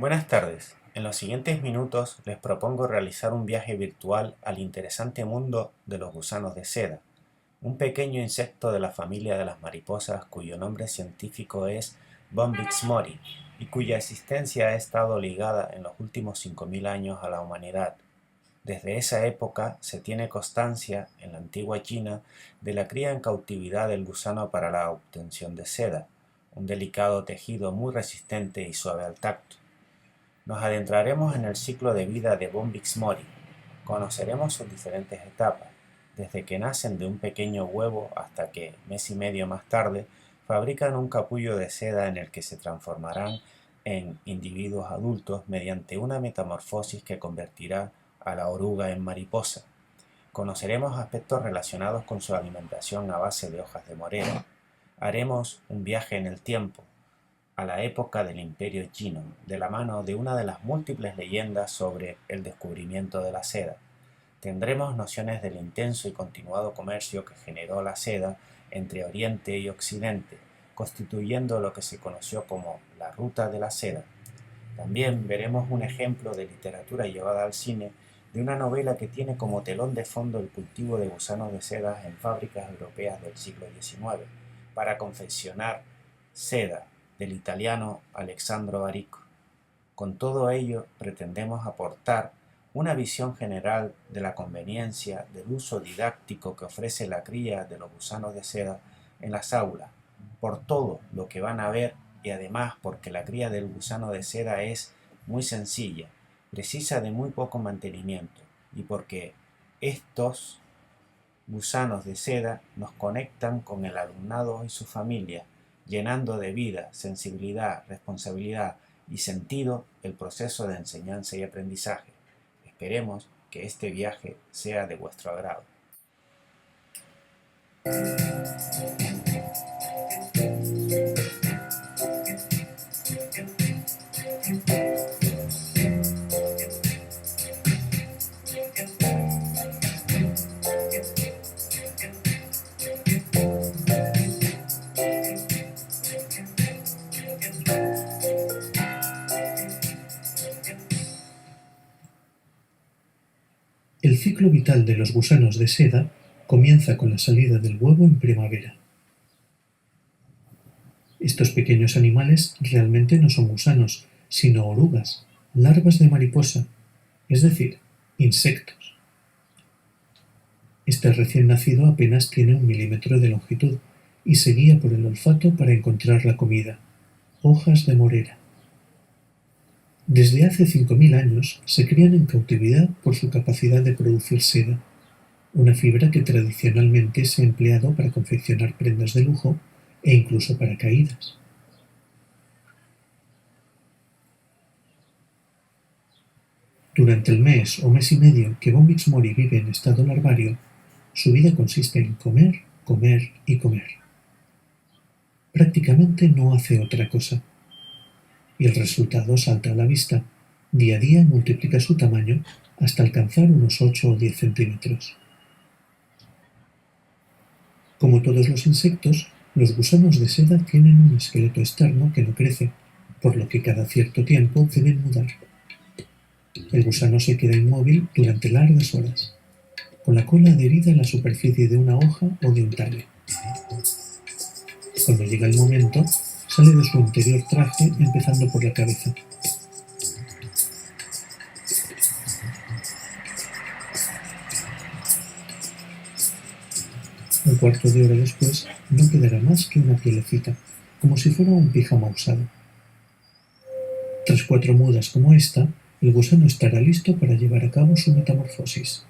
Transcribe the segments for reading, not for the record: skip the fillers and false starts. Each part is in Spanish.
Buenas tardes. En los siguientes minutos les propongo realizar un viaje virtual al interesante mundo de los gusanos de seda, un pequeño insecto de la familia de las mariposas cuyo nombre científico es Bombyx mori y cuya existencia ha estado ligada en los últimos 5000 años a la humanidad. Desde esa época se tiene constancia, en la antigua China, de la cría en cautividad del gusano para la obtención de seda, un delicado tejido muy resistente y suave al tacto. Nos adentraremos en el ciclo de vida de Bombyx mori. Conoceremos sus diferentes etapas, desde que nacen de un pequeño huevo hasta que, mes y medio más tarde, fabrican un capullo de seda en el que se transformarán en individuos adultos mediante una metamorfosis que convertirá a la oruga en mariposa. Conoceremos aspectos relacionados con su alimentación a base de hojas de morera. Haremos un viaje en el tiempo, a la época del Imperio Chino, de la mano de una de las múltiples leyendas sobre el descubrimiento de la seda. Tendremos nociones del intenso y continuado comercio que generó la seda entre Oriente y Occidente, constituyendo lo que se conoció como la Ruta de la Seda. También veremos un ejemplo de literatura llevada al cine de una novela que tiene como telón de fondo el cultivo de gusanos de seda en fábricas europeas del siglo XIX para confeccionar seda, del italiano Alessandro Baricco. Con todo ello pretendemos aportar una visión general de la conveniencia del uso didáctico que ofrece la cría de los gusanos de seda en las aulas, por todo lo que van a ver y además porque la cría del gusano de seda es muy sencilla, precisa de muy poco mantenimiento y porque estos gusanos de seda nos conectan con el alumnado y su familia, llenando de vida, sensibilidad, responsabilidad y sentido el proceso de enseñanza y aprendizaje. Esperemos que este viaje sea de vuestro agrado. El ciclo vital de los gusanos de seda comienza con la salida del huevo en primavera. Estos pequeños animales realmente no son gusanos, sino orugas, larvas de mariposa, es decir, insectos. Este recién nacido apenas tiene 1 milímetro de longitud y se guía por el olfato para encontrar la comida, hojas de morera. Desde hace 5000 años se crían en cautividad por su capacidad de producir seda, una fibra que tradicionalmente se ha empleado para confeccionar prendas de lujo e incluso paracaídas. Durante el mes o mes y medio que Bombyx mori vive en estado larvario, su vida consiste en comer, comer y comer. Prácticamente no hace otra cosa. Y el resultado salta a la vista. Día a día multiplica su tamaño hasta alcanzar unos 8 o 10 centímetros. Como todos los insectos, los gusanos de seda tienen un esqueleto externo que no crece, por lo que cada cierto tiempo deben mudar. El gusano se queda inmóvil durante largas horas, con la cola adherida a la superficie de una hoja o de un tallo. Cuando llega el momento, sale de su interior traje empezando por la cabeza. Un cuarto de hora después no quedará más que una pielecita, como si fuera un pijama usado. Tras 4 mudas como esta, el gusano estará listo para llevar a cabo su metamorfosis.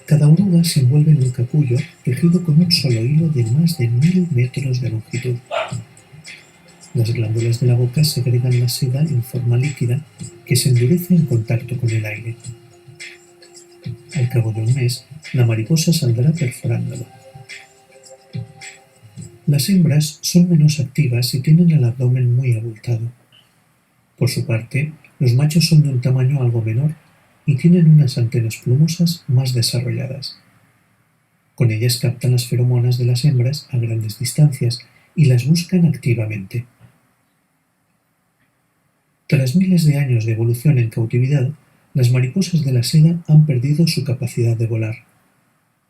Cada oruga se envuelve en un capullo tejido con un solo hilo de más de 1000 metros de longitud. Las glándulas de la boca segregan la seda en forma líquida que se endurece en contacto con el aire. Al cabo de un mes, la mariposa saldrá perforándolo. Las hembras son menos activas y tienen el abdomen muy abultado. Por su parte, los machos son de un tamaño algo menor y tienen unas antenas plumosas más desarrolladas. Con ellas captan las feromonas de las hembras a grandes distancias y las buscan activamente. Tras miles de años de evolución en cautividad, las mariposas de la seda han perdido su capacidad de volar.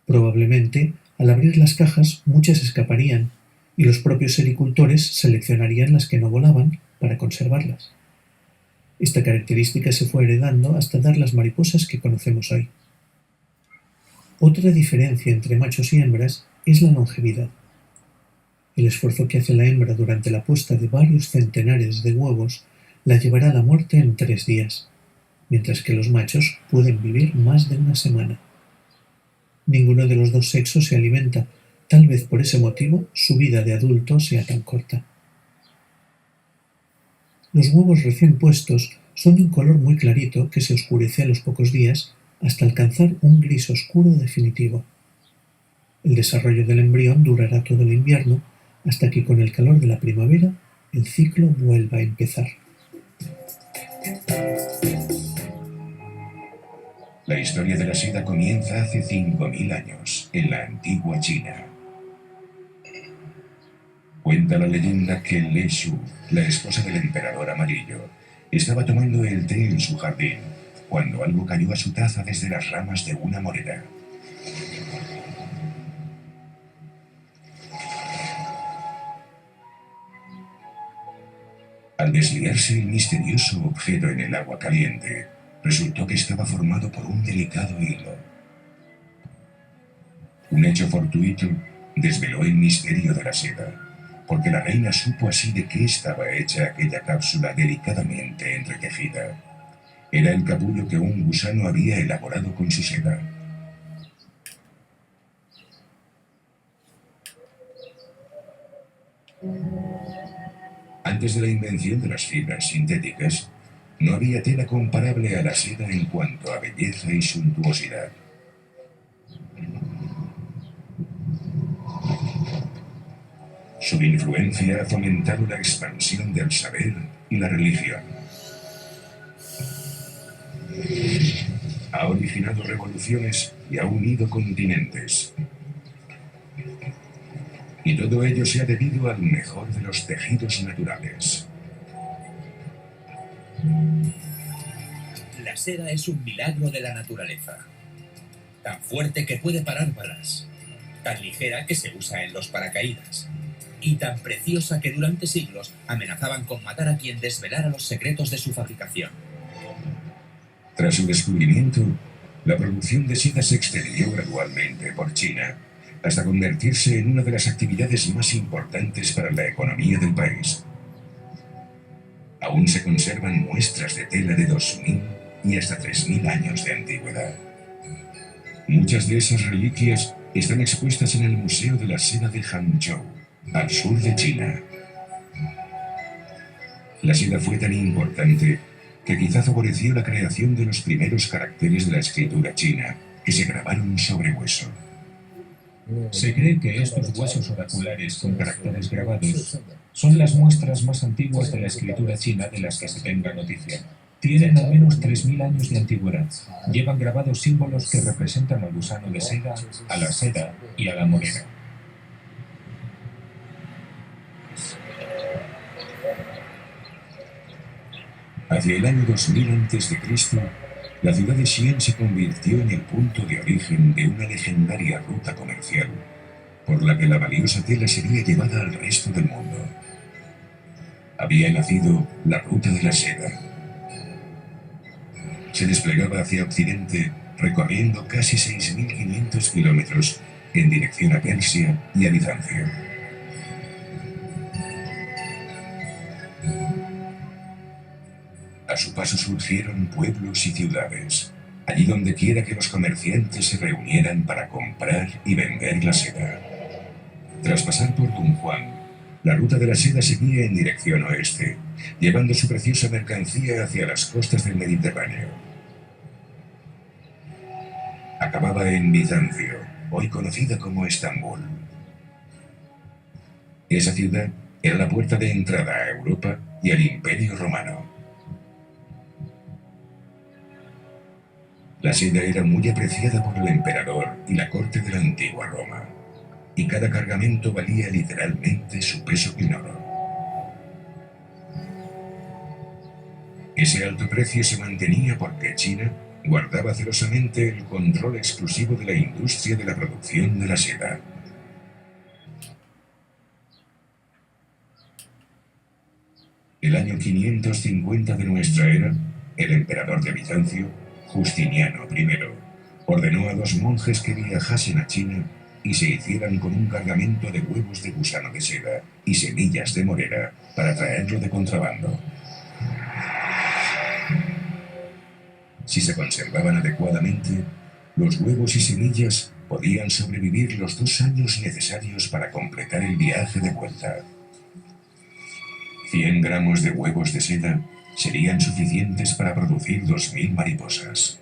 Probablemente, al abrir las cajas, muchas escaparían, y los propios sericultores seleccionarían las que no volaban para conservarlas. Esta característica se fue heredando hasta dar las mariposas que conocemos hoy. Otra diferencia entre machos y hembras es la longevidad. El esfuerzo que hace la hembra durante la puesta de varios centenares de huevos la llevará a la muerte en 3 días, mientras que los machos pueden vivir más de una semana. Ninguno de los dos sexos se alimenta, tal vez por ese motivo su vida de adulto sea tan corta. Los huevos recién puestos son de un color muy clarito que se oscurece a los pocos días hasta alcanzar un gris oscuro definitivo. El desarrollo del embrión durará todo el invierno hasta que con el calor de la primavera el ciclo vuelva a empezar. La historia de la seda comienza hace 5.000 años, en la antigua China. Cuenta la leyenda que Lê Shu, la esposa del emperador amarillo, estaba tomando el té en su jardín, cuando algo cayó a su taza desde las ramas de una morera. Al desliarse el misterioso objeto en el agua caliente, resultó que estaba formado por un delicado hilo. Un hecho fortuito desveló el misterio de la seda, porque la reina supo así de qué estaba hecha aquella cápsula delicadamente entretejida. Era el capullo que un gusano había elaborado con su seda. Antes de la invención de las fibras sintéticas, no había tela comparable a la seda en cuanto a belleza y suntuosidad. Su influencia ha fomentado la expansión del saber y la religión. Ha originado revoluciones y ha unido continentes. Y todo ello se ha debido al mejor de los tejidos naturales. La seda es un milagro de la naturaleza. Tan fuerte que puede parar balas. Tan ligera que se usa en los paracaídas. Y tan preciosa que durante siglos amenazaban con matar a quien desvelara los secretos de su fabricación. Tras su descubrimiento, la producción de seda se extendió gradualmente por China, hasta convertirse en una de las actividades más importantes para la economía del país. Aún se conservan muestras de tela de 2.000 y hasta 3.000 años de antigüedad. Muchas de esas reliquias están expuestas en el Museo de la Seda de Hangzhou, al sur de China. La seda fue tan importante que quizá favoreció la creación de los primeros caracteres de la escritura china, que se grabaron sobre hueso. Se cree que estos huesos oraculares con caracteres grabados son las muestras más antiguas de la escritura china de las que se tenga noticia. Tienen al menos 3.000 años de antigüedad. Llevan grabados símbolos que representan al gusano de seda, a la seda y a la morera. Hacia el año 2000 a.C., la ciudad de Xi'an se convirtió en el punto de origen de una legendaria ruta comercial, por la que la valiosa tela sería llevada al resto del mundo. Había nacido la Ruta de la Seda. Se desplegaba hacia occidente, recorriendo casi 6.500 kilómetros en dirección a Persia y a Bizancio. A su paso surgieron pueblos y ciudades, allí donde quiera que los comerciantes se reunieran para comprar y vender la seda. Tras pasar por Dunhuang, la Ruta de la Seda seguía en dirección oeste, llevando su preciosa mercancía hacia las costas del Mediterráneo. Acababa en Bizancio, hoy conocida como Estambul. Esa ciudad era la puerta de entrada a Europa y al Imperio Romano. La seda era muy apreciada por el emperador y la corte de la antigua Roma, y cada cargamento valía literalmente su peso en oro. Ese alto precio se mantenía porque China guardaba celosamente el control exclusivo de la industria de la producción de la seda. El año 550 de nuestra era, el emperador de Bizancio, Justiniano I, ordenó a 2 monjes que viajasen a China y se hicieran con un cargamento de huevos de gusano de seda y semillas de morera para traerlo de contrabando. Si se conservaban adecuadamente, los huevos y semillas podían sobrevivir los 2 años necesarios para completar el viaje de vuelta. 100 gramos de huevos de seda serían suficientes para producir 2000 mariposas.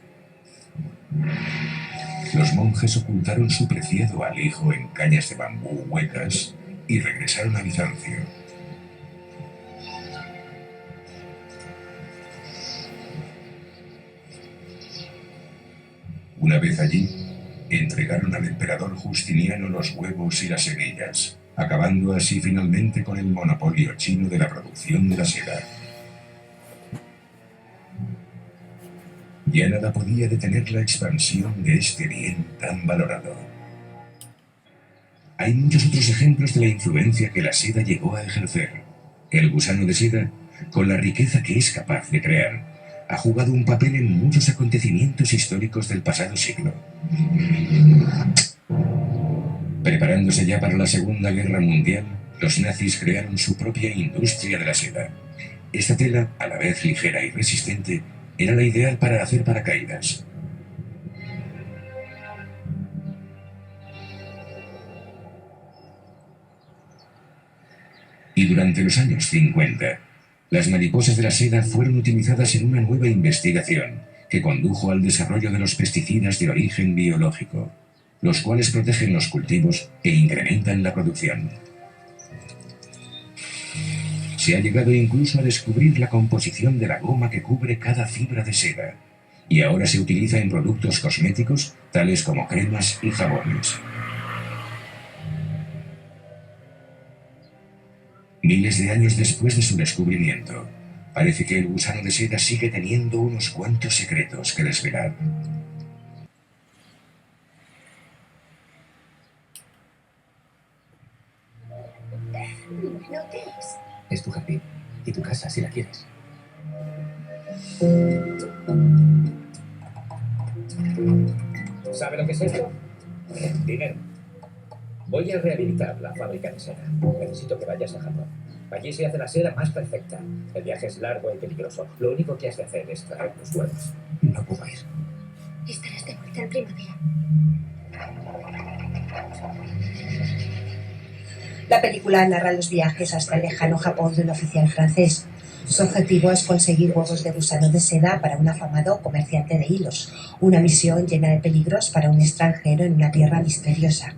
Los monjes ocultaron su preciado alijo en cañas de bambú huecas y regresaron a Bizancio. Una vez allí, entregaron al emperador Justiniano los huevos y las semillas, acabando así finalmente con el monopolio chino de la producción de la seda. Ya nada podía detener la expansión de este bien tan valorado. Hay muchos otros ejemplos de la influencia que la seda llegó a ejercer. El gusano de seda, con la riqueza que es capaz de crear, ha jugado un papel en muchos acontecimientos históricos del pasado siglo. Preparándose ya para la Segunda Guerra Mundial, los nazis crearon su propia industria de la seda. Esta tela, a la vez ligera y resistente, era la ideal para hacer paracaídas. Y durante los años 50, las mariposas de la seda fueron utilizadas en una nueva investigación que condujo al desarrollo de los pesticidas de origen biológico, los cuales protegen los cultivos e incrementan la producción. Se ha llegado incluso a descubrir la composición de la goma que cubre cada fibra de seda, y ahora se utiliza en productos cosméticos tales como cremas y jabones. Miles de años después de su descubrimiento, parece que el gusano de seda sigue teniendo unos cuantos secretos que desvelar. ¿No qué es? Es tu jardín y tu casa si la quieres. ¿Sabe lo que es esto? Dinero. Voy a rehabilitar la fábrica de seda. Necesito que vayas a Japón. Allí se hace la seda más perfecta. El viaje es largo y peligroso. Lo único que has de hacer es traer tus huevos. No puedo ir. Estarás de vuelta en primavera. La película narra los viajes hasta el lejano Japón de un oficial francés. Su objetivo es conseguir huevos de gusano de seda para un afamado comerciante de hilos, una misión llena de peligros para un extranjero en una tierra misteriosa.